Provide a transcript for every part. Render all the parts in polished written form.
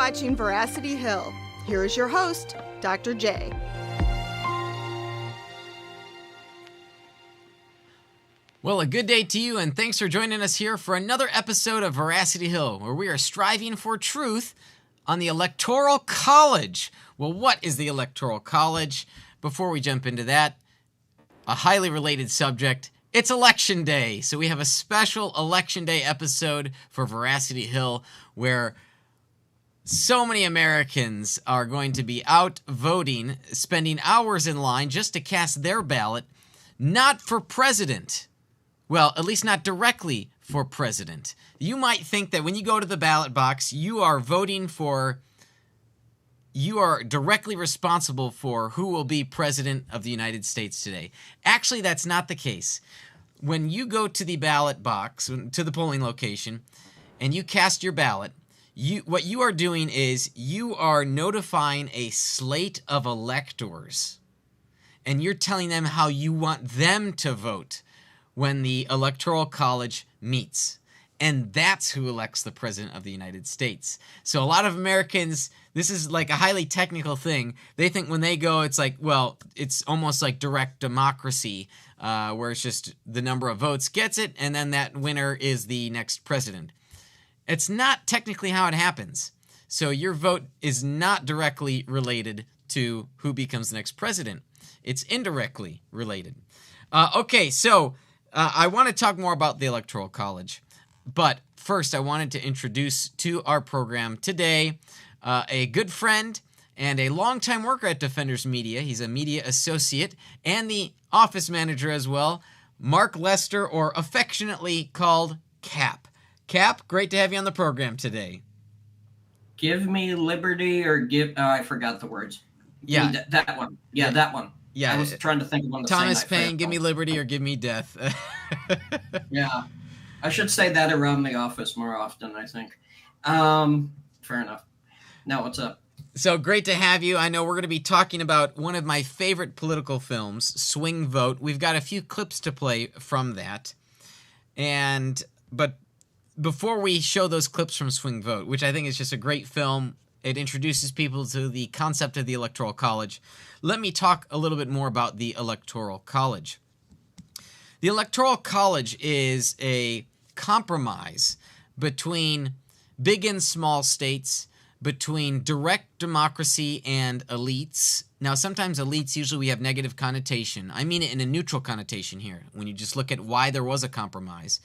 watching Veracity Hill. Here is your host, Dr. J. Well, a good day to you, and thanks for joining us here for another episode of Veracity Hill, where we are striving for truth on the Electoral College. Well, what is the Electoral College? Before we jump into that, a highly related subject, it's Election Day. So we have a special Election Day episode for Veracity Hill, where so many Americans are going to be out voting, spending hours in line just to cast their ballot, not for president. Well, at least not directly for president. You might think that when you go to the ballot box, you are directly responsible for who will be president of the United States today. Actually, that's not the case. When you go to the ballot box, to the polling location, and you cast your ballot, what you are doing is you are notifying a slate of electors, and you're telling them how you want them to vote when the Electoral College meets. And that's who elects the President of the United States. So a lot of Americans, this is like a highly technical thing. They think when they go, it's like, well, it's almost like direct democracy, where it's just the number of votes gets it, and then that winner is the next president. It's not technically how it happens. So your vote is not directly related to who becomes the next president. It's indirectly related. Okay, so I want to talk more about the Electoral College. But first, I wanted to introduce to our program today a good friend and a longtime worker at Defenders Media. He's a media associate and the office manager as well, Mark Lester, or affectionately called Cap. Cap, great to have you on the program today. Give me liberty or give... I forgot the words. Yeah. That one. Yeah, that one. Yeah. I was trying to think of one. Thomas Paine, give me liberty or give me death. Yeah. I should say that around the office more often, I think. Fair enough. Now, what's up? So great to have you. I know we're going to be talking about one of my favorite political films, Swing Vote. We've got a few clips to play from that. But before we show those clips from Swing Vote, which I think is just a great film, it introduces people to the concept of the Electoral College. Let me talk a little bit more about the Electoral College. The Electoral College is a compromise between big and small states, between direct democracy and elites. Now, sometimes elites, usually we have negative connotation. I mean it in a neutral connotation here, when you just look at why there was a compromise.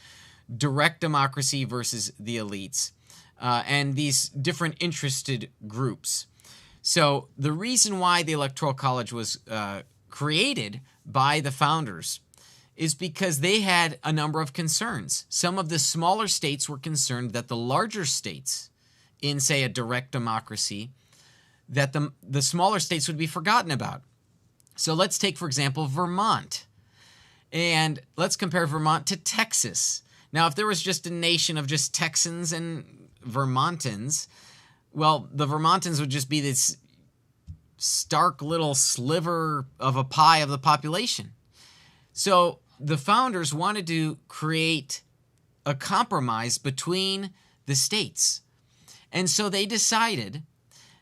Direct democracy versus the elites, and these different interested groups. So the reason why the Electoral College was created by the founders is because they had a number of concerns. Some of the smaller states were concerned that the larger states, in, say, a direct democracy, that the smaller states would be forgotten about. So let's take, for example, Vermont. And let's compare Vermont to Texas. Now, if there was just a nation of just Texans and Vermontans, well, the Vermontans would just be this stark little sliver of a pie of the population. So the founders wanted to create a compromise between the states. And so they decided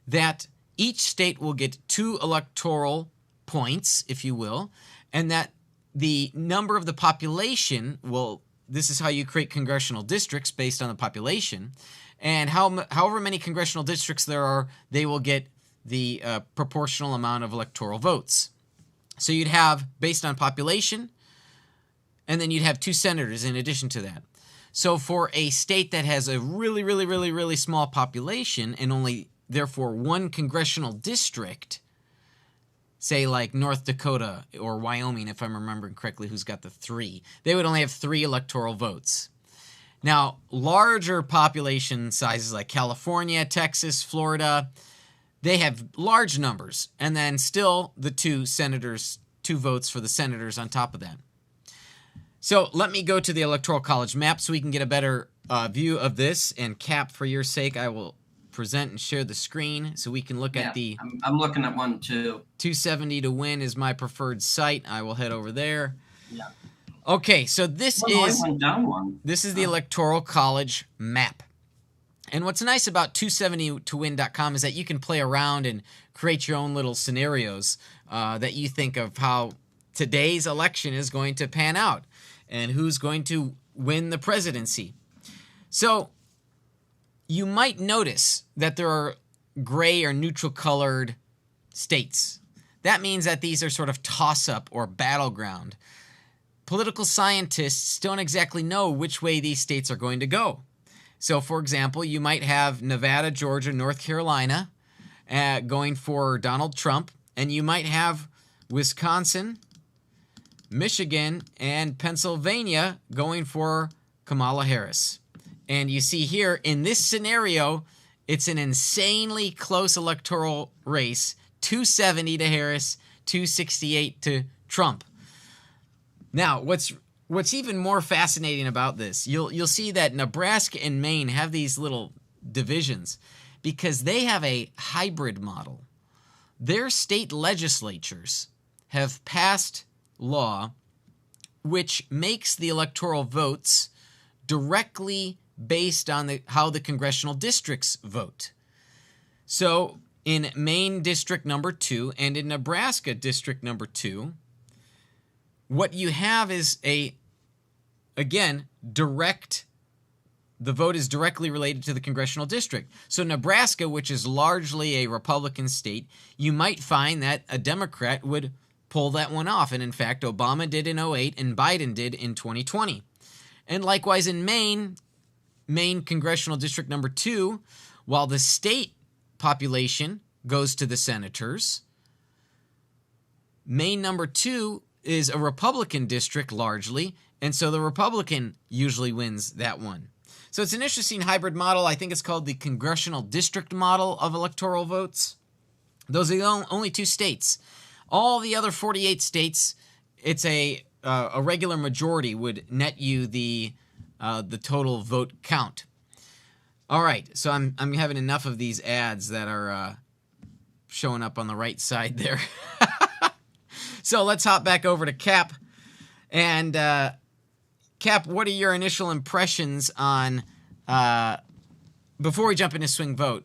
that each state will get 2 electoral points, if you will, and that the number of the population will, this is how you create congressional districts based on the population, and however many congressional districts there are, they will get the proportional amount of electoral votes. So you'd have, based on population, and then you'd have 2 senators in addition to that. So for a state that has a really small population and only, therefore, 1 congressional district, say like North Dakota or Wyoming, if I'm remembering correctly, who's got the 3, they would only have 3 electoral votes. Now, larger population sizes like California, Texas, Florida, they have large numbers, and then still the 2 senators, 2 votes for the senators on top of that. So let me go to the Electoral College map so we can get a better view of this. And Cap, for your sake, I will present and share the screen so we can look at the... I'm looking at one too. 270 to win is my preferred site. I will head over there. Yeah. Okay, so this I went down one. This is the Electoral College map. And what's nice about 270towin.com is that you can play around and create your own little scenarios that you think of how today's election is going to pan out and who's going to win the presidency. So you might notice that there are gray or neutral colored states. That means that these are sort of toss-up or battleground. Political scientists don't exactly know which way these states are going to go. So, for example, you might have Nevada, Georgia, North Carolina going for Donald Trump, and you might have Wisconsin, Michigan, and Pennsylvania going for Kamala Harris. And you see here, in this scenario, it's an insanely close electoral race, 270 to Harris, 268 to Trump. Now, what's even more fascinating about this, you'll see that Nebraska and Maine have these little divisions because they have a hybrid model. Their state legislatures have passed law which makes the electoral votes directly based on how the congressional districts vote. So in Maine District Number 2 and in Nebraska District Number 2, what you have is again, the vote is directly related to the congressional district. So Nebraska, which is largely a Republican state, you might find that a Democrat would pull that one off. And in fact, Obama did in 2008 and Biden did in 2020. And likewise in Maine Congressional District Number 2, while the state population goes to the senators, Maine Number 2 is a Republican district largely, and so the Republican usually wins that one. So it's an interesting hybrid model. I think it's called the Congressional District Model of electoral votes. Those are the only 2 states. All the other 48 states, it's a regular majority would net you the total vote count. All right, so I'm having enough of these ads that are showing up on the right side there. So let's hop back over to Cap. And Cap, what are your initial impressions on, before we jump into swing vote,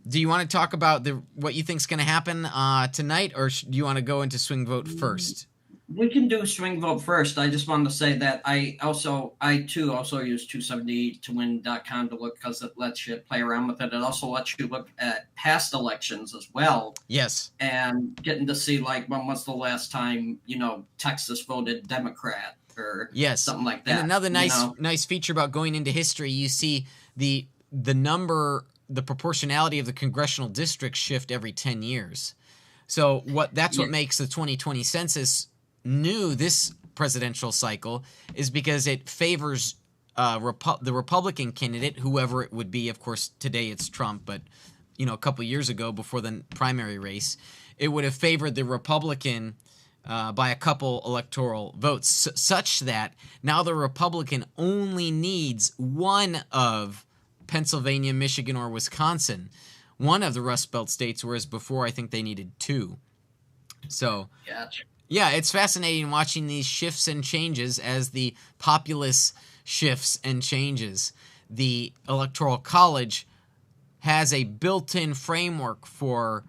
do you want to talk about what you think is going to happen tonight, or do you want to go into swing vote first? We can do swing vote first. I just wanted to say that I too use 270towin.com to look because it lets you play around with it. It also lets you look at past elections as well. Yes. And getting to see like when was the last time, Texas voted Democrat or something like that. And another nice feature about going into history, you see the proportionality of the congressional districts shift every 10 years. So what makes the 2020 census new this presidential cycle is because it favors the Republican candidate, whoever it would be. Of course, today it's Trump, but a couple years ago, before the primary race, it would have favored the Republican by a couple electoral votes, such that now the Republican only needs one of Pennsylvania, Michigan, or Wisconsin, one of the Rust Belt states, whereas before I think they needed 2. So Gotcha. Yeah, it's fascinating watching these shifts and changes as the populace shifts and changes. The Electoral College has a built-in framework for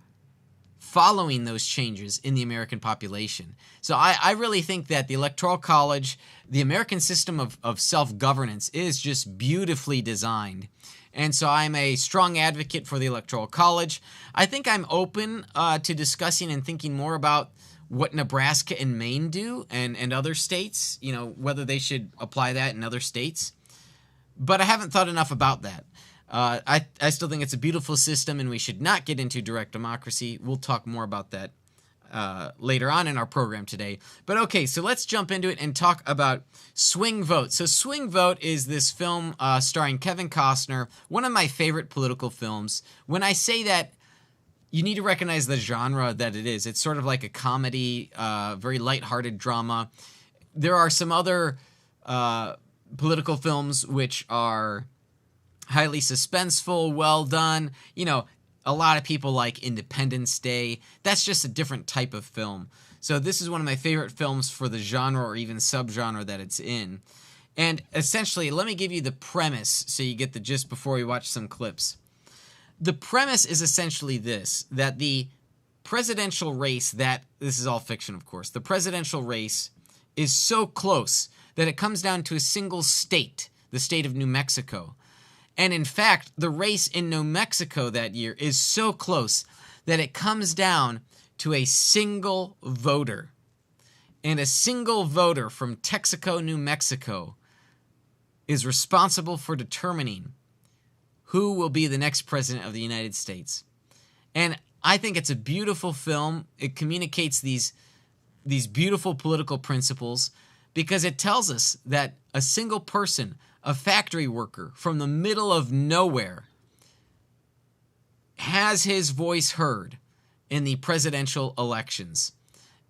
following those changes in the American population. So I really think that the Electoral College, the American system of self-governance, is just beautifully designed. And so I'm a strong advocate for the Electoral College. I think I'm open to discussing and thinking more about what Nebraska and Maine do and other states, whether they should apply that in other states. But I haven't thought enough about that. I still think it's a beautiful system and we should not get into direct democracy. We'll talk more about that later on in our program today. But okay, so let's jump into it and talk about Swing Vote. So Swing Vote is this film starring Kevin Costner, one of my favorite political films. When I say that, you need to recognize the genre that it is. It's sort of like a comedy, very lighthearted drama. There are some other political films which are highly suspenseful, well done. A lot of people like Independence Day. That's just a different type of film. So this is one of my favorite films for the genre or even subgenre that it's in. And essentially, let me give you the premise so you get the gist before we watch some clips. The premise is essentially this, that the presidential race, this is all fiction, of course, the presidential race is so close that it comes down to a single state, the state of New Mexico. And in fact, the race in New Mexico that year is so close that it comes down to a single voter. And a single voter from Texaco, New Mexico, is responsible for determining who will be the next president of the United States. And I think it's a beautiful film. It communicates these beautiful political principles because it tells us that a single person, a factory worker from the middle of nowhere, has his voice heard in the presidential elections.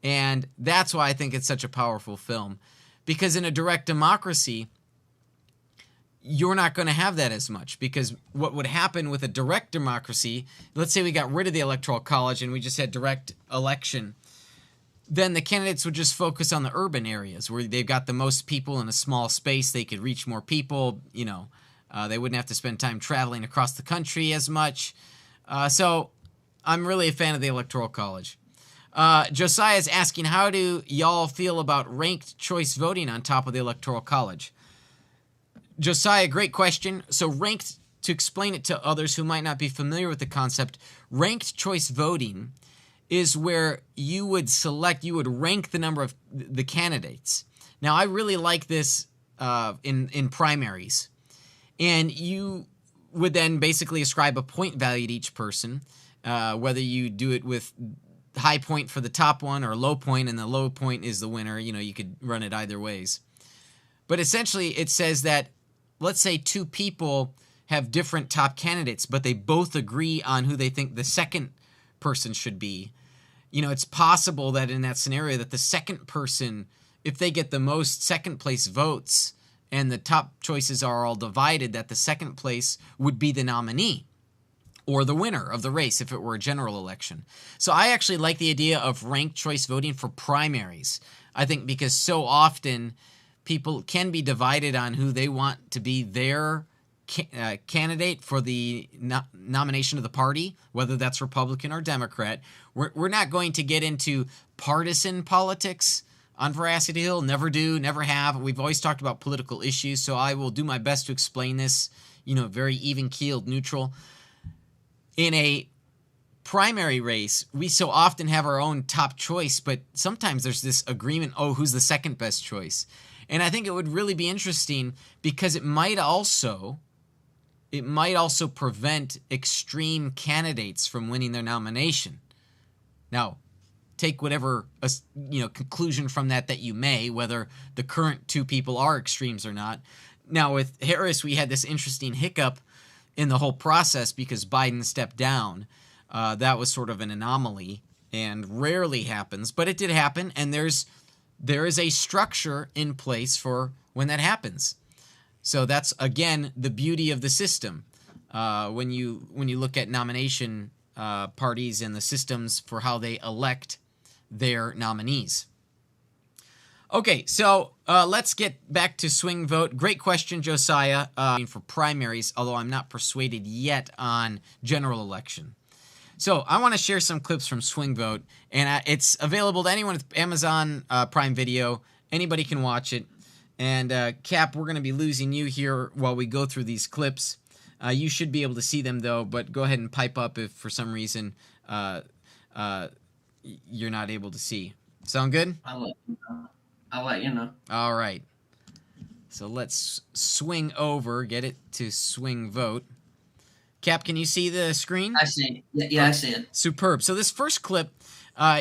And that's why I think it's such a powerful film. Because in a direct democracy, you're not going to have that as much. Because what would happen with a direct democracy, let's say we got rid of the Electoral College and we just had direct election, then the candidates would just focus on the urban areas where they've got the most people in a small space. They could reach more people. They wouldn't have to spend time traveling across the country as much. So I'm really a fan of the Electoral College. Josiah is asking, how do y'all feel about ranked choice voting on top of the Electoral College? Josiah, great question. So ranked, to explain it to others who might not be familiar with the concept, ranked choice voting is where you would rank the number of the candidates. Now, I really like this in primaries. And you would then basically ascribe a point value to each person, whether you do it with high point for the top one or low point, and the low point is the winner. You could run it either ways. But essentially, it says that, let's say two people have different top candidates, but they both agree on who they think the second person should be. It's possible that in that scenario that the second person, if they get the most second place votes and the top choices are all divided, that the second place would be the nominee or the winner of the race if it were a general election. So I actually like the idea of ranked choice voting for primaries. I think because so often people can be divided on who they want to be their candidate for the nomination of the party, whether that's Republican or Democrat. We're not going to get into partisan politics on Veracity Hill. Never do, never have. We've always talked about political issues, so I will do my best to explain this, very even-keeled, neutral. In a primary race, we so often have our own top choice, but sometimes there's this agreement, who's the second best choice? And I think it would really be interesting because it might also prevent extreme candidates from winning their nomination. Now, take whatever conclusion from that you may, whether the current two people are extremes or not. Now, with Harris, we had this interesting hiccup in the whole process because Biden stepped down. That was sort of an anomaly and rarely happens, but it did happen, and there is a structure in place for when that happens. So that's, again, the beauty of the system. When you look at nomination parties and the systems for how they elect their nominees. Okay, so let's get back to swing vote. Great question, Josiah, for primaries, although I'm not persuaded yet on general election. So I want to share some clips from Swing Vote, and it's available to anyone with Amazon Prime Video. Anybody can watch it. And Cap, we're going to be losing you here while we go through these clips. You should be able to see them, though, but go ahead and pipe up if for some reason you're not able to see. Sound good? I'll let you know. All right. So let's swing over, get it to Swing Vote. Cap, can you see the screen? I see. Yeah, I see it. Superb. So this first clip,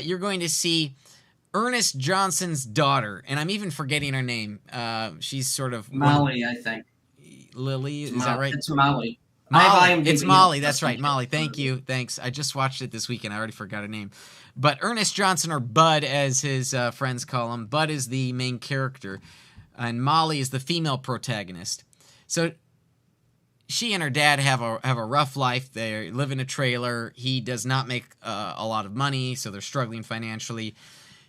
you're going to see Ernest Johnson's daughter, and I'm even forgetting her name. She's sort of Molly, I think. Lily, is that right? It's Molly. Molly. It's Molly. That's right, Molly. Thank you. Thanks. I just watched it this weekend. I already forgot her name. But Ernest Johnson, or Bud, as his friends call him. Bud is the main character, and Molly is the female protagonist. So she and her dad have a rough life. They live in a trailer. He does not make a lot of money, so they're struggling financially.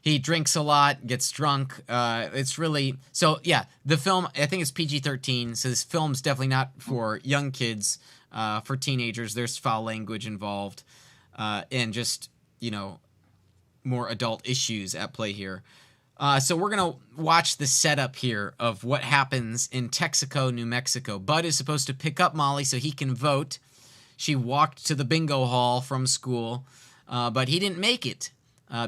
He drinks a lot, gets drunk. It's really so. Yeah, the film, I think it's PG-13, so this film's definitely not for young kids. For teenagers, there's foul language involved, and just more adult issues at play here. So we're gonna watch the setup here of what happens in Texaco, New Mexico. Bud is supposed to pick up Molly so he can vote. She walked to the bingo hall from school, but he didn't make it.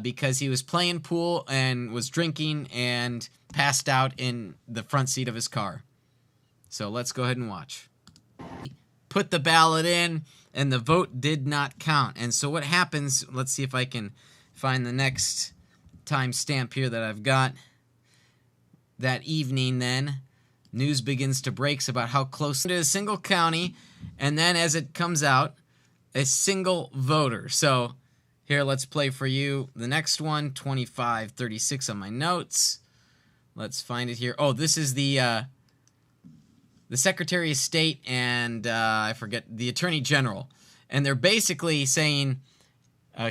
Because he was playing pool and was drinking and passed out in the front seat of his car. So let's go ahead and watch. Put the ballot in, and the vote did not count. And so what happens, let's see if I can find the next timestamp here that I've got. That evening then, news begins to break about how close it is, a single county, and then as it comes out, a single voter. So here, let's play for you the next one, 2536 on my notes. Let's find it here. Oh, this is the Secretary of State and I forget, the Attorney General. And they're basically saying,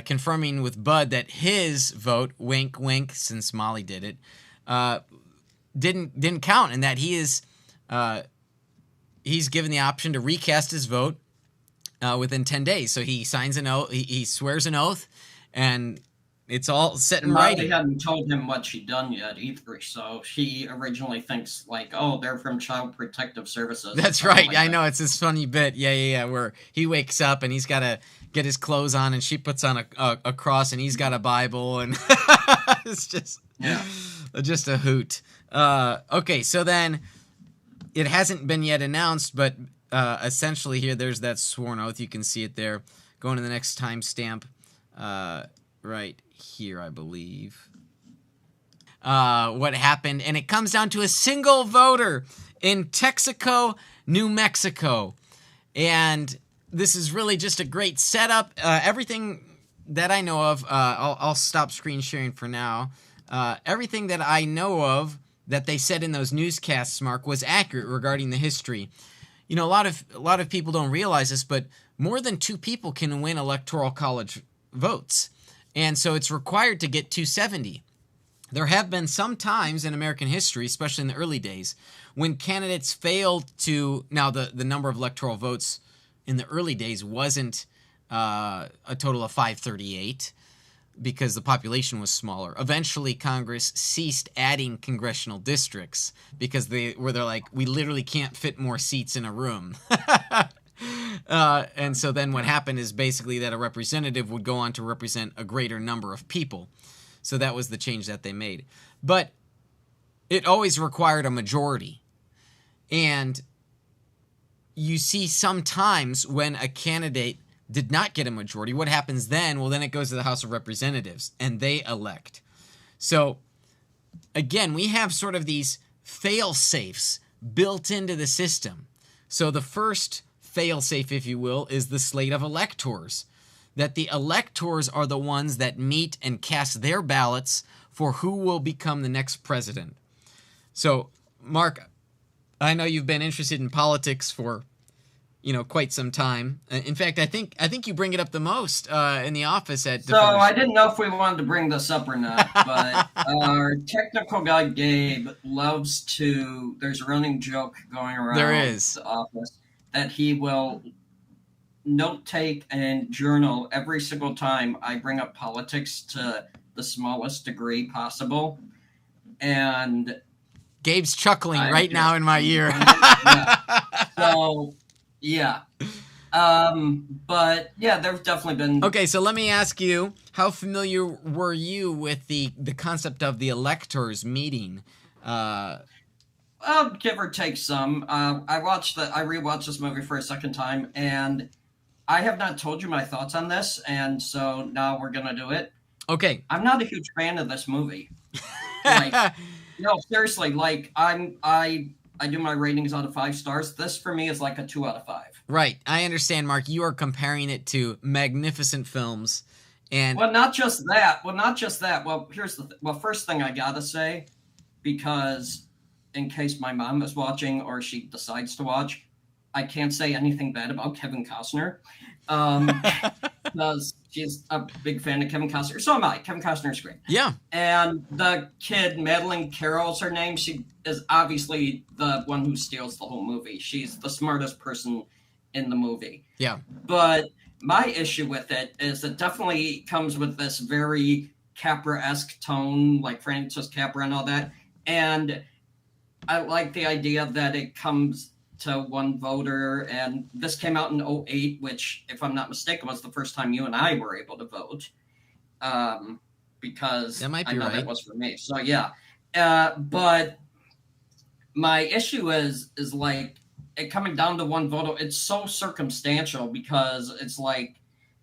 confirming with Bud that his vote, wink, wink, since Molly did it, didn't count, and that he's given the option to recast his vote within 10 days. So he signs an oath, he swears an oath, and it's all set in writing. Molly hadn't told him what she'd done yet either, so she originally thinks like, oh, they're from Child Protective Services. That's right. Like I know, it's this funny bit. Yeah, where he wakes up and he's got to get his clothes on, and she puts on a cross, and he's got a Bible, and it's just a hoot. Okay, so then it hasn't been yet announced, but essentially here there's that sworn oath. You can see it there. Going to the next timestamp, right here, I believe. What happened, and it comes down to a single voter in Texaco, New Mexico, and this is really just a great setup. Everything that I know of, I'll stop screen sharing for now. Everything that I know of that they said in those newscasts, Mark, was accurate regarding the history. A lot of people don't realize this, but more than 2 people can win Electoral College votes. And so it's required to get 270. There have been some times in American history, especially in the early days, when candidates failed to... Now, the number of electoral votes in the early days wasn't a total of 538 because the population was smaller. Eventually, Congress ceased adding congressional districts because they're like, we literally can't fit more seats in a room. And so then what happened is basically that a representative would go on to represent a greater number of people. So that was the change that they made. But it always required a majority. And you see sometimes when a candidate did not get a majority, what happens then? Well, then it goes to the House of Representatives, and they elect. So, again, we have sort of these fail-safes built into the system. So the first fail-safe, if you will, is the slate of electors. That the electors are the ones that meet and cast their ballots for who will become the next president. So, Mark, I know you've been interested in politics for, quite some time. In fact, I think you bring it up the most in the office at Defenders. So I didn't know if we wanted to bring this up or not, but our technical guy Gabe loves to. There's a running joke going around the office that he will note take and journal every single time I bring up politics to the smallest degree possible. And Gabe's chuckling right now in my ear. So, yeah. But, yeah, there's definitely been... Okay, so let me ask you, how familiar were you with the concept of the electors meeting? Give or take some. I rewatched this movie for a second time, and I have not told you my thoughts on this, and so now we're going to do it. Okay. I'm not a huge fan of this movie. No, seriously, I do my ratings out of 5 stars. This, for me, is like a 2 out of 5. Right. I understand, Mark. You are comparing it to magnificent films. And Well, not just that. Well, here's first thing I gotta say, because in case my mom is watching or she decides to watch, I can't say anything bad about Kevin Costner. Because she's a big fan of Kevin Costner. So am I. Kevin Costner's great. Yeah. And the kid, Madeline Carroll's her name. She is obviously the one who steals the whole movie. She's the smartest person in the movie. Yeah. But my issue with it is it definitely comes with this very Capra-esque tone, like Francis Capra and all that. And I like the idea that it comes to one voter, and this came out in 2008, which, if I'm not mistaken, was the first time you and I were able to vote, because that might be I know right. that was for me. So yeah, but my issue is like it coming down to one vote. It's so circumstantial because it's like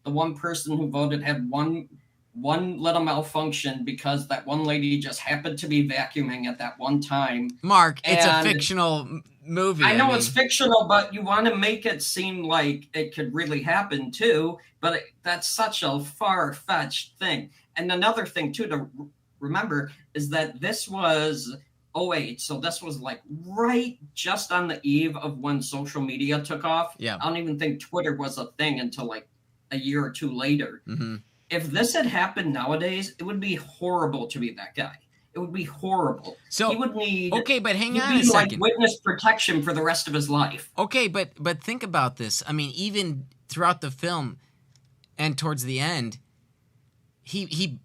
the one person who voted had one little malfunction because that one lady just happened to be vacuuming at that one time. Mark, it's a fictional movie. I know it's fictional, but you want to make it seem like it could really happen too. But that's such a far-fetched thing. And another thing too to remember is that this was 2008, so this was like right just on the eve of when social media took off. Yeah. I don't even think Twitter was a thing until like a year or two later. Mm-hmm. If this had happened nowadays, it would be horrible to be that guy. It would be horrible. So he would need but hang on a second. Like witness protection for the rest of his life. Okay, but think about this. I mean, even throughout the film and towards the end, he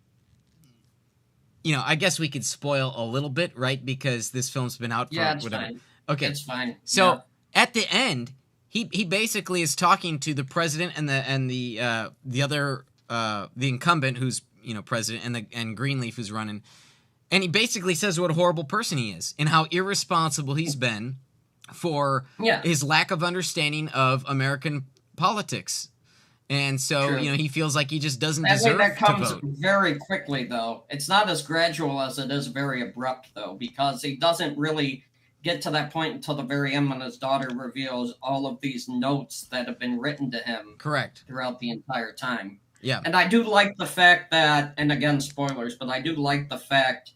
you know, I guess we could spoil a little bit, right? Because this film's been out for whatever. Fine. Okay, it's fine. So at the end, he basically is talking to the president and the other the incumbent who's, you know, president, and Greenleaf who's running. And he basically says what a horrible person he is and how irresponsible he's been for his lack of understanding of American politics. And so, you know, he feels like he just doesn't deserve that comes to vote. Very quickly, though. It's not as gradual as it is very abrupt, though, because he doesn't really get to that point until the very end when his daughter reveals all of these notes that have been written to him. Correct. Throughout the entire time. Yeah. And I do like the fact that, and again, spoilers, but I do like the fact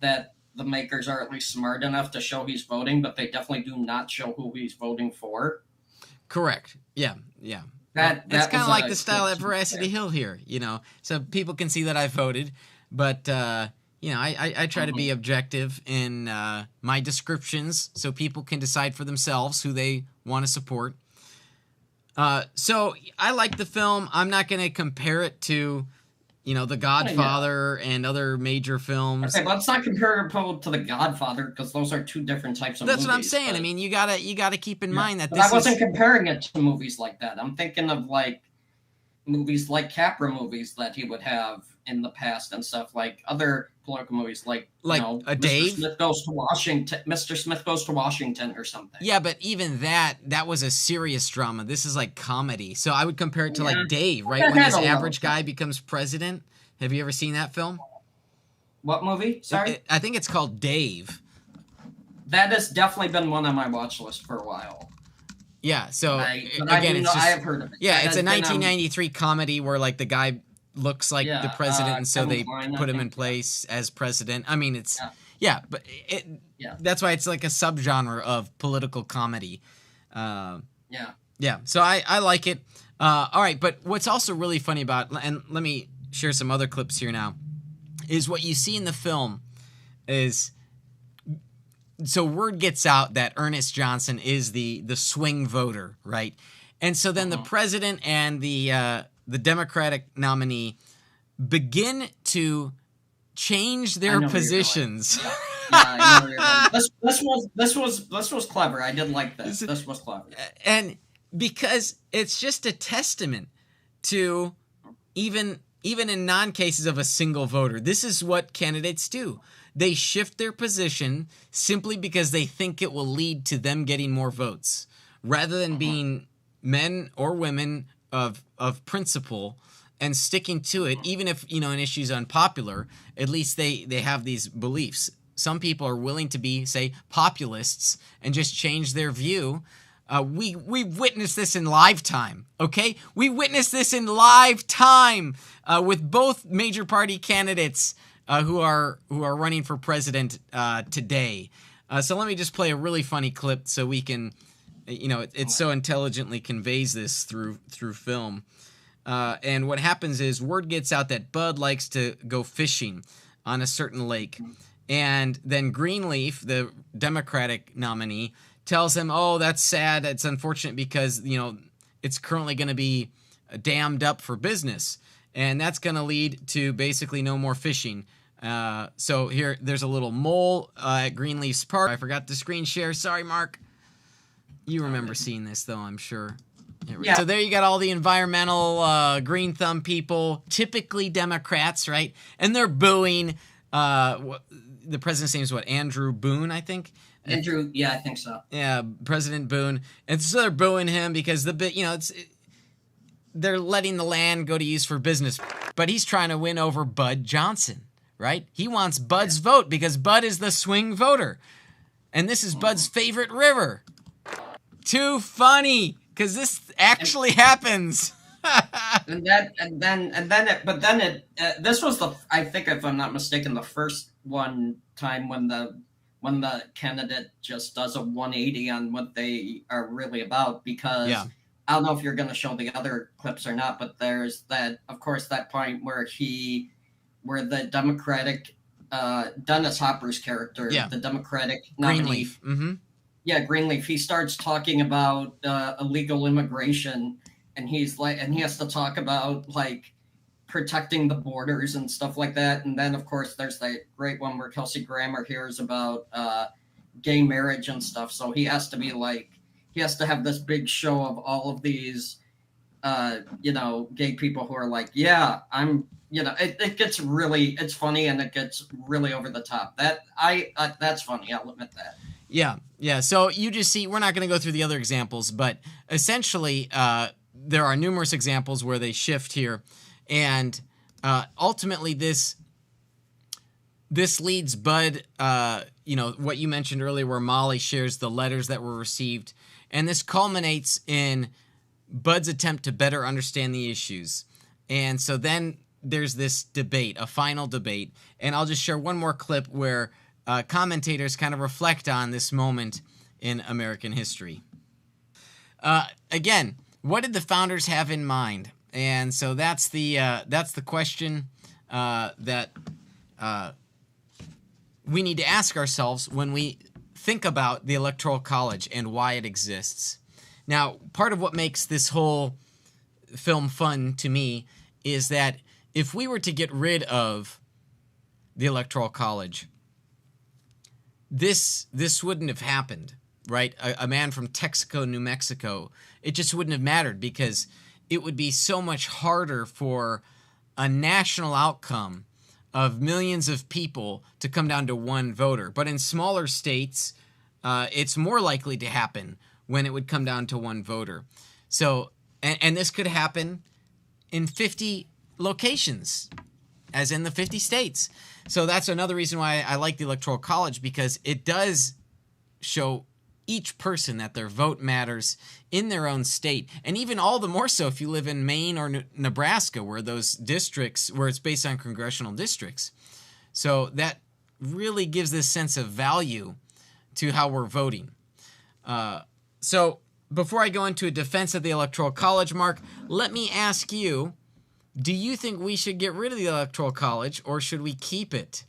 that the makers are at least smart enough to show he's voting, but they definitely do not show who he's voting for. Correct. Yeah. Yeah. That's kind of like the style at Veracity Hill here, you know, so people can see that I voted, but, you know, I try to be objective in my descriptions so people can decide for themselves who they want to support. So I like the film. I'm not going to compare it to, you know, The Godfather and other major films. Okay, let's not compare it to The Godfather because those are two different types of movies. That's what I'm saying. But, I mean, you gotta keep in mind that I wasn't comparing it to movies like that. I'm thinking of like movies like Capra movies that he would have in the past and stuff, like other political movies, like you know, a Dave? Mr. Smith Goes to Washington. Mr. Smith Goes to Washington or something. Yeah, but even that was a serious drama. This is like comedy. So I would compare it to like Dave, right? When this average guy becomes president. Have you ever seen that film? What movie? Sorry? I think it's called Dave. That has definitely been one on my watch list for a while. Yeah, so I have heard of it. Yeah, it's a 1993 comedy where like the guy looks like the president, and so they put him in place as president. I mean, it's but that's why it's like a subgenre of political comedy. Yeah. So I like it. All right, but what's also really funny about, and let me share some other clips here now, is what you see in the film is, so word gets out that Ernest Johnson is the swing voter, right? And so then the president and the Democratic nominee begin to change their positions. This was clever. I did like this. This was clever. And because it's just a testament to even in non-cases of a single voter, this is what candidates do. They shift their position simply because they think it will lead to them getting more votes, rather than being men or women of principle and sticking to it, even if, you know, an issue is unpopular. At least they have these beliefs. Some people are willing to be, say, populists and just change their view. We've witnessed this in lifetime, okay? We witnessed this in lifetime with both major party candidates who are running for president today. So let me just play a really funny clip so we can It so intelligently conveys this through film. And what happens is word gets out that Bud likes to go fishing on a certain lake. And then Greenleaf, the Democratic nominee, tells him, oh, that's sad. It's unfortunate because, it's currently going to be dammed up for business. And that's going to lead to basically no more fishing. So here, there's a little mole at Greenleaf's Park. I forgot to screen share. Sorry, Mark. You remember seeing this, though, I'm sure. Yeah. So there you got all the environmental green thumb people, typically Democrats, right? And they're booing. The president's name is what? Andrew Boone, I think. Andrew, yeah, I think so. Yeah, President Boone, and so they're booing him because they're letting the land go to use for business, but he's trying to win over Bud Johnson, right? He wants Bud's vote because Bud is the swing voter, and this is Bud's favorite river. Too funny. Because this actually happens. This was I think, if I'm not mistaken, the first one time when the candidate just does a 180 on what they are really about. Because I don't know if you're going to show the other clips or not, but there's that point where the Democratic Dennis Hopper's character, the Democratic nominee, Greenleaf. Mm-hmm. Yeah, Greenleaf. He starts talking about illegal immigration, and he has to talk about protecting the borders and stuff like that. And then, of course, there's that great one where Kelsey Grammer hears about gay marriage and stuff. So he has to have this big show of all of these, gay people who are like, yeah, I'm. It gets really, it's funny and it gets really over the top. That's funny. I'll admit that. Yeah. So you just see, we're not going to go through the other examples, but essentially there are numerous examples where they shift here. And ultimately this leads Bud, what you mentioned earlier where Molly shares the letters that were received. And this culminates in Bud's attempt to better understand the issues. And so then there's this debate, a final debate. And I'll just share one more clip where commentators kind of reflect on this moment in American history. Again, what did the founders have in mind? And so that's the question that we need to ask ourselves when we think about the Electoral College and why it exists. Now, part of what makes this whole film fun to me is that if we were to get rid of the Electoral College, this wouldn't have happened, right? A man from Texaco, New Mexico, it just wouldn't have mattered because it would be so much harder for a national outcome of millions of people to come down to one voter. But in smaller states, it's more likely to happen when it would come down to one voter. So, and this could happen in 50 locations, as in the 50 states. So that's another reason why I like the Electoral College, because it does show each person that their vote matters in their own state. And even all the more so if you live in Maine or Nebraska, where those districts, where it's based on congressional districts. So that really gives this sense of value to how we're voting. So before I go into a defense of the Electoral College, Mark, let me ask you, do you think we should get rid of the Electoral College or should we keep it?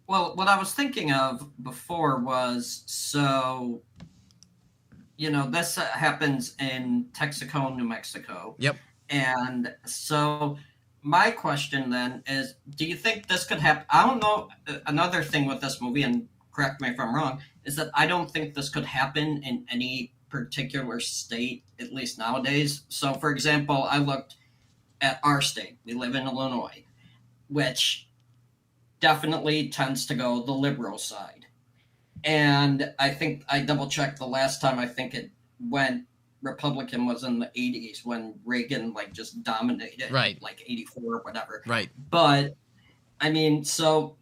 Well, what I was thinking of before was, this happens in Texaco, New Mexico. Yep. And so my question then is, do you think this could happen? I don't know. Another thing with this movie, and correct me if I'm wrong, is that I don't think this could happen in any particular state, at least nowadays. So, for example, I looked at our state. We live in Illinois, which definitely tends to go the liberal side. And I think I double-checked the last time. I think it went Republican was in the 80s when Reagan just dominated, right? 84 or whatever. Right. But, I mean, so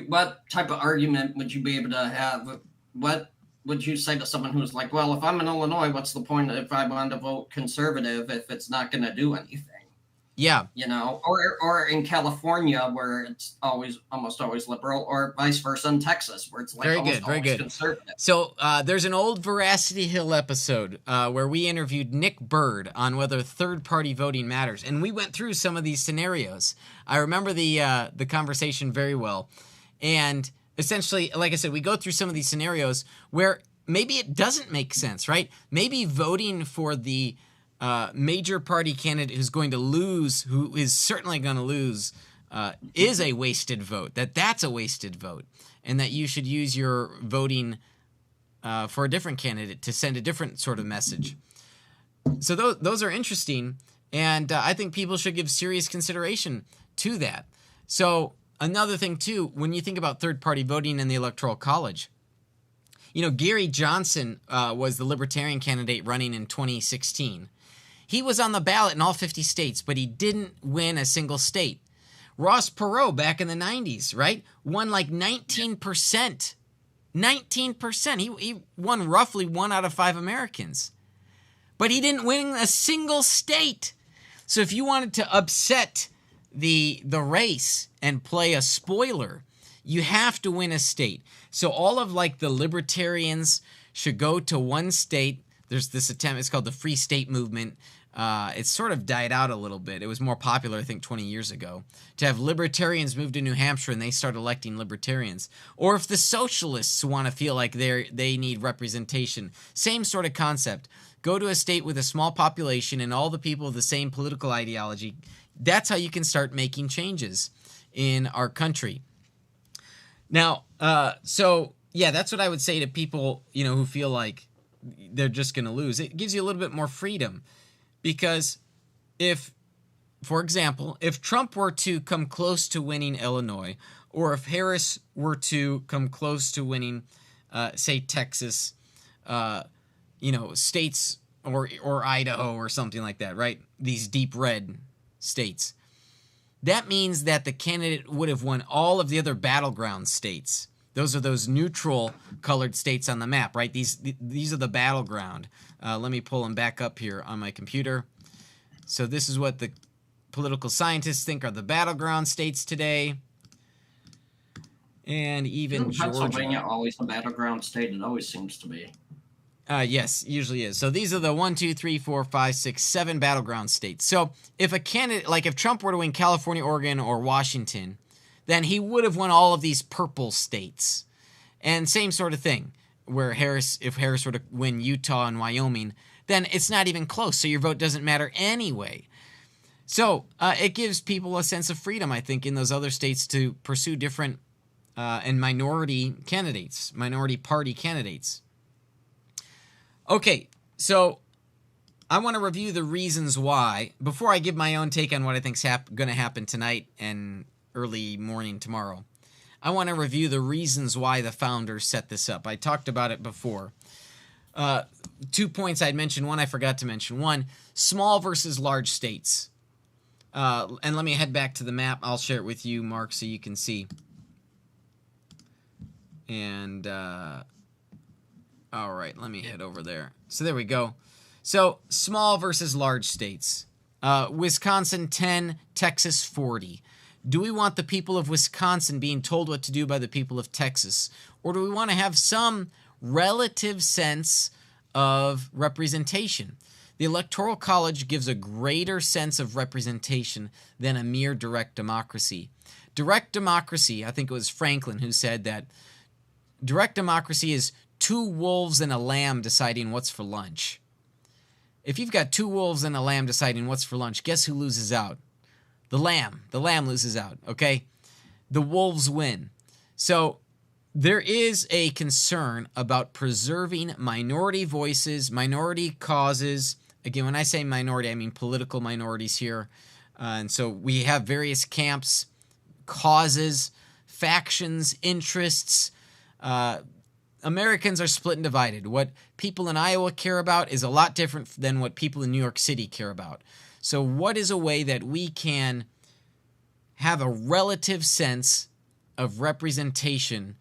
what type of argument would you be able to have? What would you say to someone who's like, well, if I'm in Illinois, what's the point if I want to vote conservative if it's not going to do anything? Yeah. Or in California where it's almost always liberal, or vice versa in Texas where it's like Very almost good, very always good. conservative. So there's an old Veracity Hill episode where we interviewed Nick Bird on whether third-party voting matters, and we went through some of these scenarios. I remember the conversation very well, and essentially, like I said, we go through some of these scenarios where maybe it doesn't make sense, right? Maybe voting for the major party candidate who's going to lose, who is certainly going to lose, is a wasted vote. That's a wasted vote, and that you should use your voting for a different candidate to send a different sort of message. So those are interesting, and I think people should give serious consideration to that. So another thing too, when you think about third-party voting in the Electoral College, Gary Johnson was the Libertarian candidate running in 2016. He was on the ballot in all 50 states, but he didn't win a single state. Ross Perot back in the 90s, right, won like 19%. 19%. He won roughly 1 out of 5 Americans. But he didn't win a single state. So if you wanted to upset the race and play a spoiler, you have to win a state. So all of like the libertarians should go to one state. There's this attempt, it's called the Free State Movement. It's sort of died out a little bit. It was more popular, I think, 20 years ago, to have libertarians move to New Hampshire and they start electing libertarians. Or if the socialists want to feel like they need representation, same sort of concept. Go to a state with a small population and all the people of the same political ideology. That's how you can start making changes in our country. Now, so yeah, that's what I would say to people, who feel like they're just going to lose. It gives you a little bit more freedom, because for example, if Trump were to come close to winning Illinois, or if Harris were to come close to winning, say, Texas, states or Idaho or something like that, right? These deep red states. That means that the candidate would have won all of the other battleground states. Those are those neutral colored states on the map, right? These are the battleground. Let me pull them back up here on my computer. So this is what the political scientists think are the battleground states today. And even Georgia. Pennsylvania always a battleground state? It always seems to be. Yes, usually is. So these are the 1, 2, 3, 4, 5, 6, 7 battleground states. So if a candidate, like if Trump were to win California, Oregon, or Washington, then he would have won all of these purple states. And same sort of thing, where if Harris were to win Utah and Wyoming, then it's not even close, so your vote doesn't matter anyway. So it gives people a sense of freedom, I think, in those other states to pursue different and minority candidates, minority party candidates. Okay, so I want to review the reasons why, before I give my own take on what I think's going to happen tonight and early morning tomorrow. I want to review the reasons why the founders set this up. I talked about it before. 2 points I'd mentioned. One I forgot to mention. One, small versus large states. And let me head back to the map. I'll share it with you, Mark, so you can see. And all right, let me head over there. So there we go. So small versus large states. Wisconsin 10, Texas 40. Do we want the people of Wisconsin being told what to do by the people of Texas? Or do we want to have some relative sense of representation? The Electoral College gives a greater sense of representation than a mere direct democracy. Direct democracy, I think it was Franklin who said that direct democracy is 2 wolves and a lamb deciding what's for lunch. If you've got 2 wolves and a lamb deciding what's for lunch, guess who loses out? The lamb. The lamb loses out, okay? The wolves win. So there is a concern about preserving minority voices, minority causes. Again, when I say minority, I mean political minorities here. And so we have various camps, causes, factions, interests. Americans are split and divided. What people in Iowa care about is a lot different than what people in New York City care about. So what is a way that we can have a relative sense of representation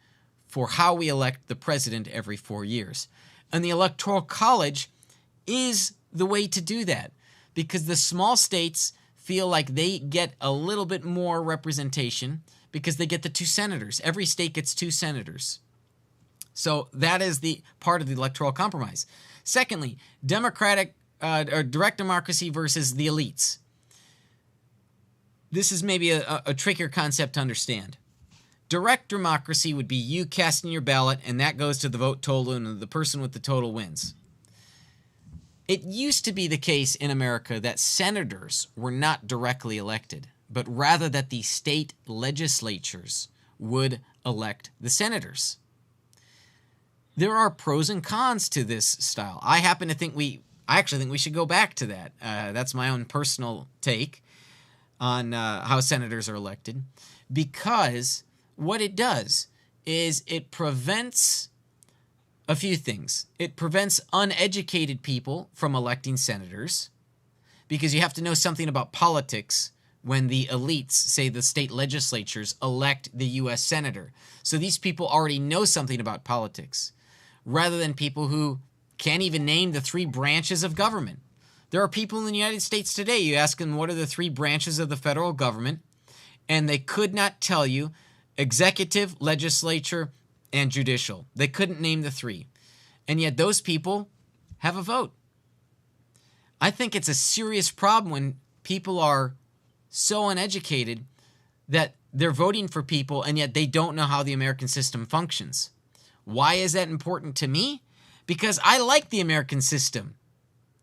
for how we elect the president every 4 years? And the Electoral College is the way to do that, because the small states feel like they get a little bit more representation because they get the 2 senators. Every state gets 2 senators. So that is the part of the electoral compromise. Secondly, democratic or direct democracy versus the elites. This is maybe a trickier concept to understand. Direct democracy would be you casting your ballot, and that goes to the vote total, and the person with the total wins. It used to be the case in America that senators were not directly elected, but rather that the state legislatures would elect the senators. There are pros and cons to this style. I actually think we should go back to that. That's my own personal take on how senators are elected, because what it does is it prevents a few things. It prevents uneducated people from electing senators, because you have to know something about politics when the elites, say the state legislatures, elect the U.S. senator. So these people already know something about politics, rather than people who can't even name the 3 branches of government. There are people in the United States today, you ask them what are the 3 branches of the federal government, and they could not tell you executive, legislature, and judicial. They couldn't name the 3. And yet those people have a vote. I think it's a serious problem when people are so uneducated that they're voting for people and yet they don't know how the American system functions. Why is that important to me? Because I like the American system,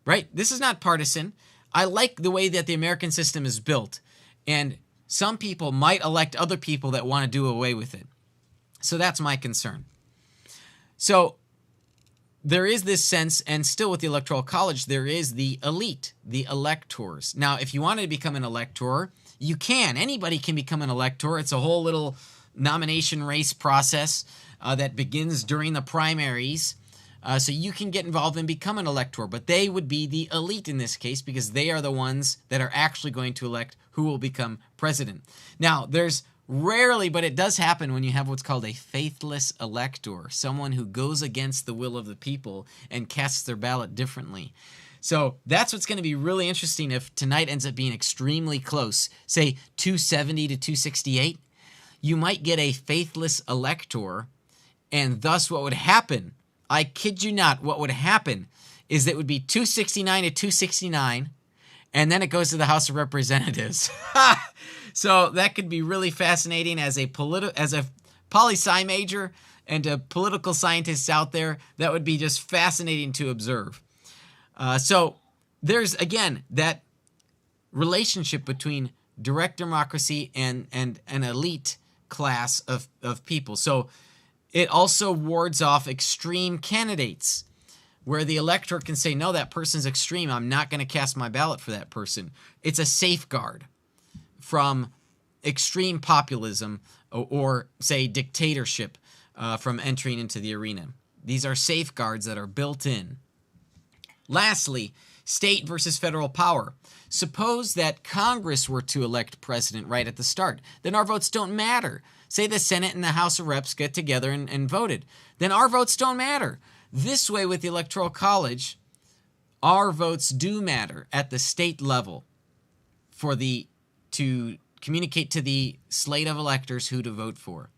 right? This is not partisan. I like the way that the American system is built. And some people might elect other people that want to do away with it. So that's my concern. So there is this sense, and still with the Electoral College, there is the elite, the electors. Now, if you wanted to become an elector, you can. Anybody can become an elector. It's a whole little nomination race process that begins during the primaries. So you can get involved and become an elector, but they would be the elite in this case because they are the ones that are actually going to elect who will become president. Now, there's rarely, but it does happen when you have what's called a faithless elector, someone who goes against the will of the people and casts their ballot differently. So that's what's going to be really interesting if tonight ends up being extremely close, say 270 to 268. You might get a faithless elector, and thus what would happen, I kid you not, what would happen is that it would be 269 to 269, and then it goes to the House of Representatives. So that could be really fascinating as a poli-sci major and to political scientists out there. That would be just fascinating to observe. So there's, again, that relationship between direct democracy and an elite class of people. So it also wards off extreme candidates, where the elector can say, no, that person's extreme. I'm not going to cast my ballot for that person. It's a safeguard from extreme populism or say, dictatorship from entering into the arena. These are safeguards that are built in. Lastly, state versus federal power. Suppose that Congress were to elect president right at the start. Then our votes don't matter. Say the Senate and the House of Reps get together and voted. Then our votes don't matter. This way, with the Electoral College, our votes do matter at the state level to communicate to the slate of electors who to vote for.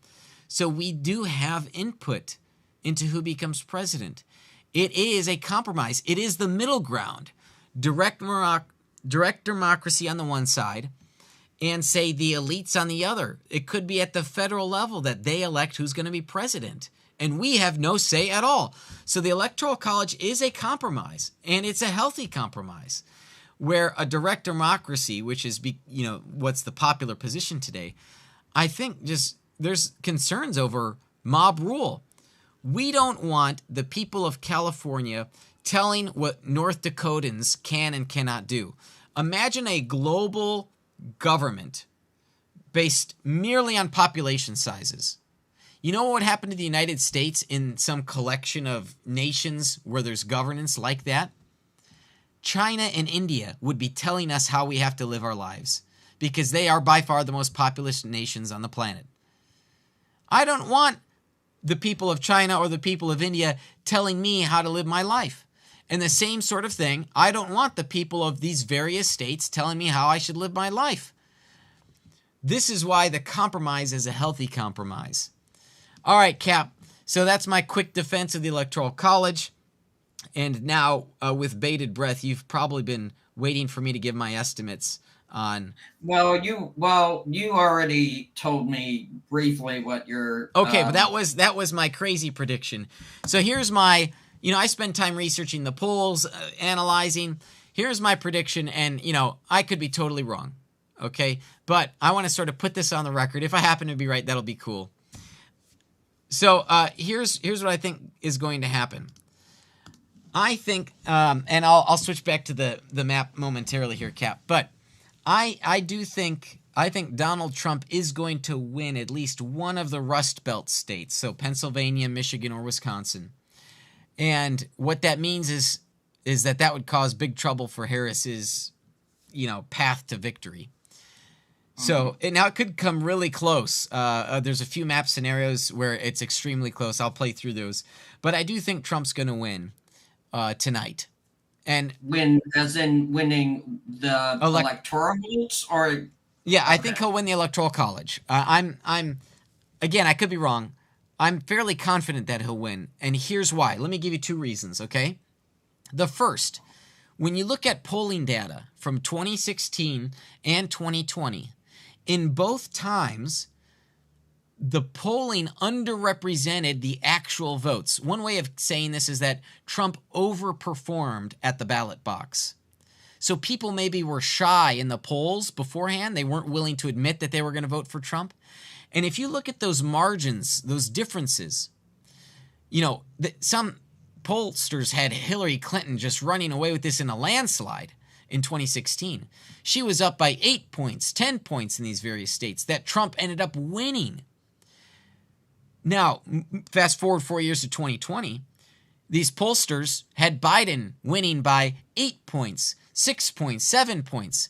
So we do have input into who becomes president. It is a compromise. It is the middle ground. Direct democracy on the one side and, say, the elites on the other. It could be at the federal level that they elect who's going to be president. And we have no say at all. So the Electoral College is a compromise, and it's a healthy compromise, where a direct democracy, which is what's the popular position today, I think just there's concerns over mob rule. We don't want the people of California telling what North Dakotans can and cannot do. Imagine a global government based merely on population sizes. You know what would happen to the United States in some collection of nations where there's governance like that? China and India would be telling us how we have to live our lives because they are by far the most populous nations on the planet. I don't want the people of China or the people of India telling me how to live my life. And the same sort of thing, I don't want the people of these various states telling me how I should live my life. This is why the compromise is a healthy compromise. All right, Cap. So that's my quick defense of the Electoral College. And now, with bated breath, you've probably been waiting for me to give my estimates on. Well, you already told me briefly what your. Okay, but that was my crazy prediction. So here's my. I spend time researching the polls, analyzing. Here's my prediction, and I could be totally wrong. Okay, but I want to sort of put this on the record. If I happen to be right, that'll be cool. So here's what I think is going to happen. I think, and I'll switch back to the map momentarily here, Cap. But I think Donald Trump is going to win at least one of the Rust Belt states, so Pennsylvania, Michigan, or Wisconsin. And what that means is that would cause big trouble for Harris's, path to victory. So now it could come really close. There's a few map scenarios where it's extremely close. I'll play through those. But I do think Trump's going to win tonight. And win as in winning the electoral votes, or yeah, I think he'll win the Electoral College. I'm again, I could be wrong. I'm fairly confident that he'll win, and here's why. Let me give you two reasons, okay? The first, when you look at polling data from 2016 and 2020, in both times, the polling underrepresented the actual votes. One way of saying this is that Trump overperformed at the ballot box. So people maybe were shy in the polls beforehand. They weren't willing to admit that they were going to vote for Trump. And if you look at those margins, those differences, some pollsters had Hillary Clinton just running away with this in a landslide in 2016. She was up by 8 points, 10 points in these various states that Trump ended up winning. Now, fast forward 4 years to 2020, these pollsters had Biden winning by 8 points, 6 points, 7 points.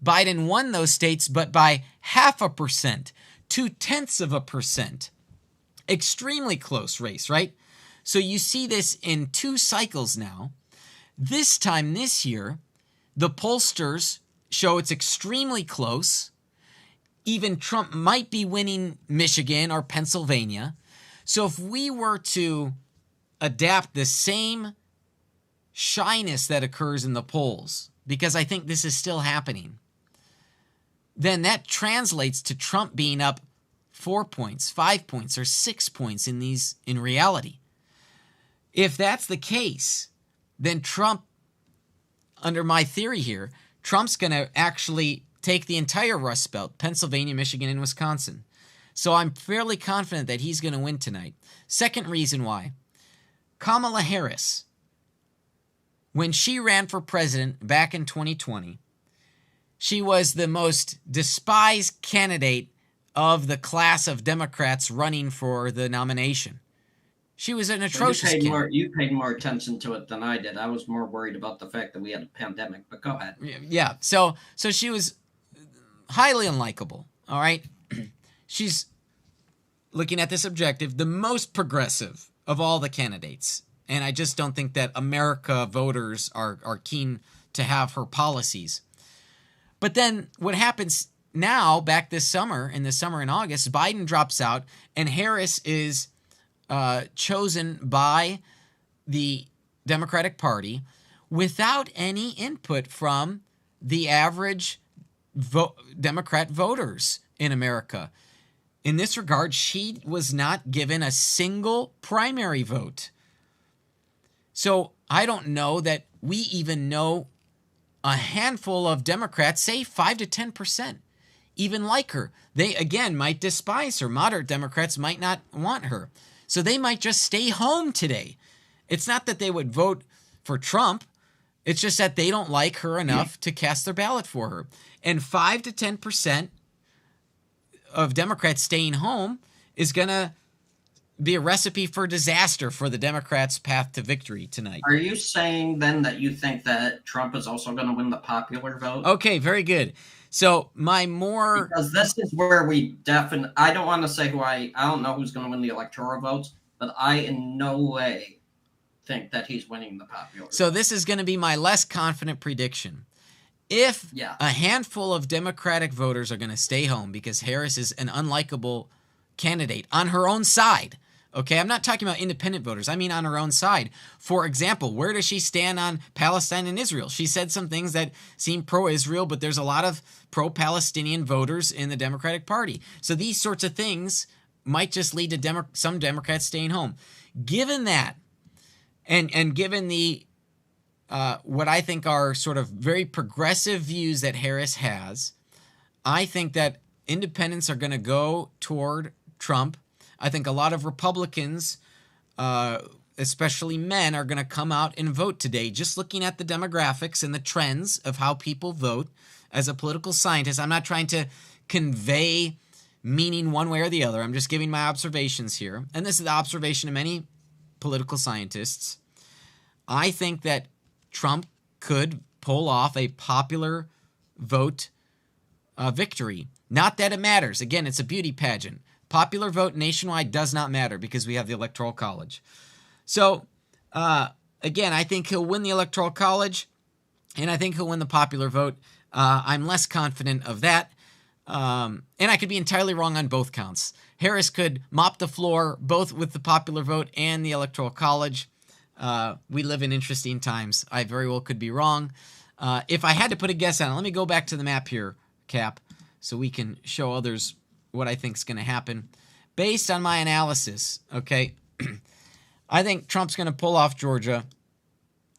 Biden won those states, but by 0.5%, 0.2%. Extremely close race, right? So you see this in 2 cycles now. This time this year, the pollsters show it's extremely close. Even Trump might be winning Michigan or Pennsylvania. So if we were to adapt the same shyness that occurs in the polls, because I think this is still happening, then that translates to Trump being up 4 points, 5 points, or 6 points in reality. If that's the case, then Trump, under my theory here, Trump's going to actually take the entire Rust Belt, Pennsylvania, Michigan, and Wisconsin. So I'm fairly confident that he's going to win tonight. Second reason why. Kamala Harris, when she ran for president back in 2020, she was the most despised candidate of the class of Democrats running for the nomination. She was an atrocious candidate. You paid more attention to it than I did. I was more worried about the fact that we had a pandemic, but go ahead. Yeah, so she was highly unlikable, all right? She's, looking at this objective, the most progressive of all the candidates. And I just don't think that America voters are keen to have her policies. But then what happens now, back this summer, in August, Biden drops out and Harris is chosen by the Democratic Party without any input from the average Democrat voters in America. In this regard, she was not given a single primary vote. So I don't know that we even know a handful of Democrats, say 5 to 10%, even like her. They, again, might despise her. Moderate Democrats might not want her. So they might just stay home today. It's not that they would vote for Trump. It's just that they don't like her enough to cast their ballot for her. And 5 to 10% of Democrats staying home is going to be a recipe for disaster for the Democrats' path to victory tonight. Are you saying then that you think that Trump is also going to win the popular vote? Okay, very good. So because this is where we definitely, I don't want to say I don't know who's going to win the electoral votes, but I in no way think that he's winning the popular. So this is going to be my less confident prediction. If a handful of Democratic voters are going to stay home because Harris is an unlikable candidate on her own side, okay, I'm not talking about independent voters. I mean on her own side. For example, where does she stand on Palestine and Israel? She said some things that seem pro-Israel, but there's a lot of pro-Palestinian voters in the Democratic Party. So these sorts of things might just lead to some Democrats staying home. Given that, and given the what I think are sort of very progressive views that Harris has, I think that independents are going to go toward Trump. I think a lot of Republicans, especially men, are going to come out and vote today. Just looking at the demographics and the trends of how people vote, as a political scientist, I'm not trying to convey meaning one way or the other. I'm just giving my observations here. And this is the observation of many political scientists. I think that Trump could pull off a popular vote victory. Not that it matters. Again, it's a beauty pageant. Popular vote nationwide does not matter because we have the Electoral College. So, again, I think he'll win the Electoral College, and I think he'll win the popular vote. I'm less confident of that. And I could be entirely wrong on both counts. Harris could mop the floor both with the popular vote and the Electoral College. We live in interesting times. I very well could be wrong. If I had to put a guess on it, let me go back to the map here, Cap, so we can show others what I think is going to happen. Based on my analysis, okay, I think Trump's going to pull off Georgia.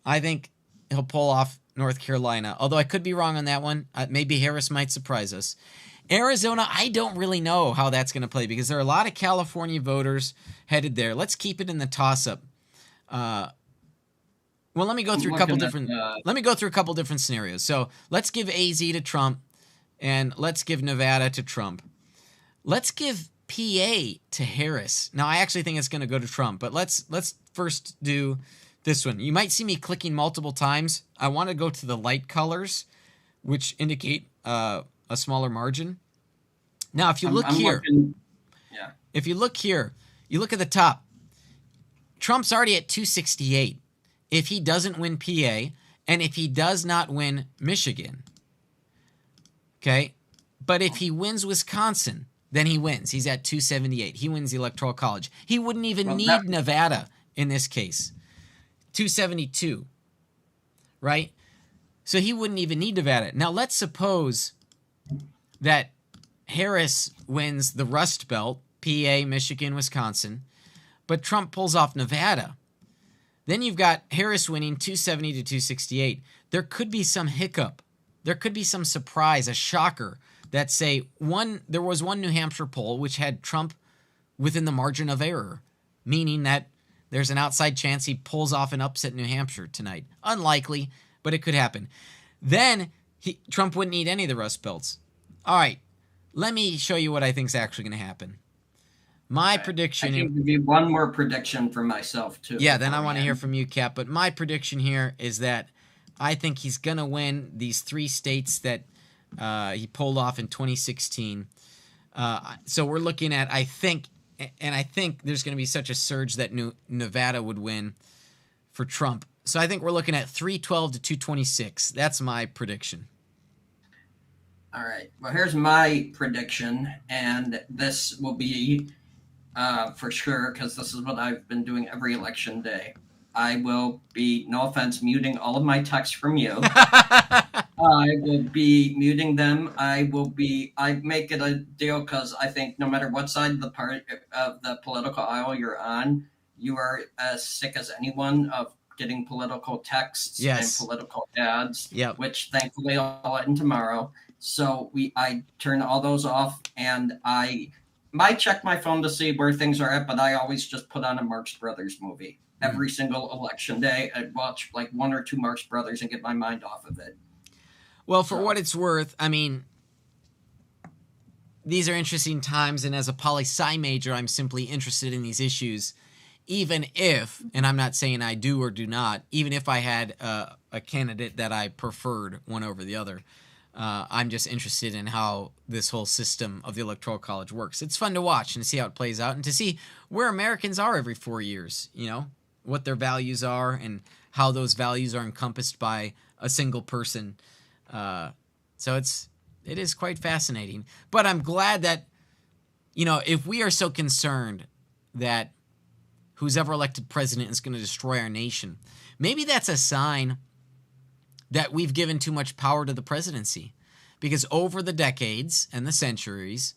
I think he'll pull off North Carolina, although I could be wrong on that one. Maybe Harris might surprise us. Arizona, I don't really know how that's going to play because there are a lot of California voters headed there. Let's keep it in the toss-up. Well, let me go through a couple different. Let me go through a couple different scenarios. So let's give AZ to Trump, and let's give Nevada to Trump. Let's give PA to Harris. Now, I actually think it's going to go to Trump, but let's first do this one. You might see me clicking multiple times. I want to go to the light colors, which indicate a smaller margin. Now, if you look here, if you look here, you look at the top. Trump's already at 268 if he doesn't win PA and if he does not win Michigan. Okay? But if he wins Wisconsin, then he wins. He's at 278. He wins the Electoral College. He wouldn't even need Nevada in this case. 272. Right? So he wouldn't even need Nevada. Now, let's suppose that Harris wins the Rust Belt, PA, Michigan, Wisconsin, but Trump pulls off Nevada. Then you've got Harris winning 270 to 268. There could be some hiccup. There could be some surprise, a shocker that say there was one New Hampshire poll which had Trump within the margin of error, meaning that there's an outside chance he pulls off an upset New Hampshire tonight. Unlikely, but it could happen. Then Trump wouldn't need any of the Rust Belts. All right, let me show you what I think is actually going to happen. My prediction... I can give you one more prediction for myself, too. Yeah, then I want to hear from you, Cap. But my prediction here is that I think he's going to win these 3 states that he pulled off in 2016. So we're looking at, I think there's going to be such a surge that Nevada would win for Trump. So I think we're looking at 312 to 226. That's my prediction. All right. Well, here's my prediction, and this will be... for sure, because this is what I've been doing every election day. I will be, no offense, muting all of my texts from you. I will be muting them. I make it a deal because I think no matter what side of the political aisle you're on, you are as sick as anyone of getting political texts and political ads, which thankfully I'll end tomorrow. So I turn all those off, and I might check my phone to see where things are at, but I always just put on a Marx Brothers movie every single election day. I watch like 1 or 2 Marx Brothers and get my mind off of it. Well, for what it's worth, I mean, these are interesting times, and as a poli-sci major, I'm simply interested in these issues, even if, and I'm not saying I do or do not, even if I had a candidate that I preferred one over the other. I'm just interested in how this whole system of the Electoral College works. It's fun to watch and to see how it plays out and to see where Americans are every 4 years, you know? what their values are and how those values are encompassed by a single person. So it is quite fascinating. But I'm glad that, if we are so concerned that who's ever elected president is going to destroy our nation, maybe that's a sign that we've given too much power to the presidency. Because over the decades and the centuries,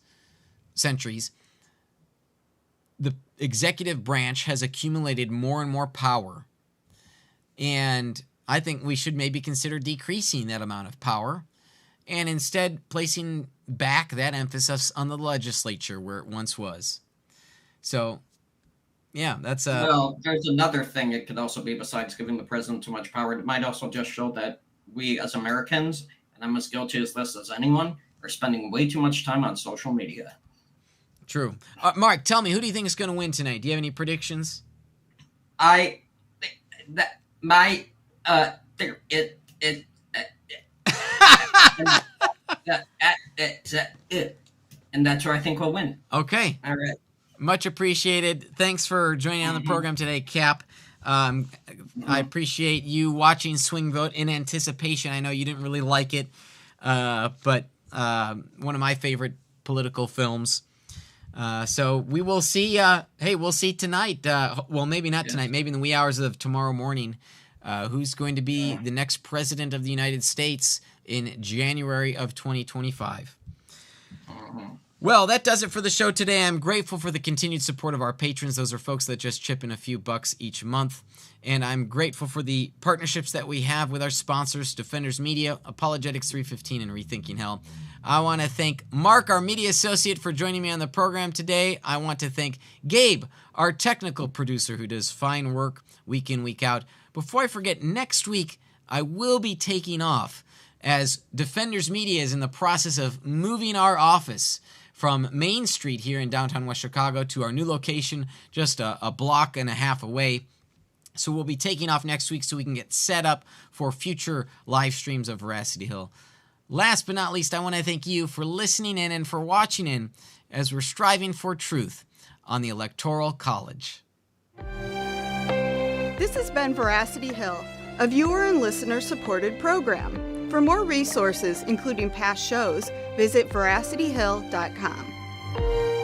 the executive branch has accumulated more and more power. And I think we should maybe consider decreasing that amount of power and instead placing back that emphasis on the legislature where it once was. So, yeah, that's Well, there's another thing it could also be besides giving the president too much power. It might also just show that we as Americans, and I'm as guilty as this as anyone, are spending way too much time on social media. True. Mark, tell me, who do you think is going to win tonight? Do you have any predictions? And that's where I think we'll win. Okay. All right. Much appreciated. Thanks for joining on the program today, Cap. I appreciate you watching Swing Vote in anticipation. I know you didn't really like it, but one of my favorite political films. So we will see. We'll see tonight. Well, maybe not tonight. Maybe in the wee hours of tomorrow morning. Who's going to be the next president of the United States in January of 2025? Well, that does it for the show today. I'm grateful for the continued support of our patrons. Those are folks that just chip in a few bucks each month. And I'm grateful for the partnerships that we have with our sponsors, Defenders Media, Apologetics 315, and Rethinking Hell. I want to thank Mark, our media associate, for joining me on the program today. I want to thank Gabe, our technical producer, who does fine work week in, week out. Before I forget, next week I will be taking off as Defenders Media is in the process of moving our office from Main Street here in downtown West Chicago to our new location just a block and a half away. So we'll be taking off next week so we can get set up for future live streams of Veracity Hill. Last but not least, I want to thank you for listening in and for watching in as we're striving for truth on the Electoral College. This has been Veracity Hill, a viewer and listener supported program. For more resources, including past shows, visit veracityhill.com.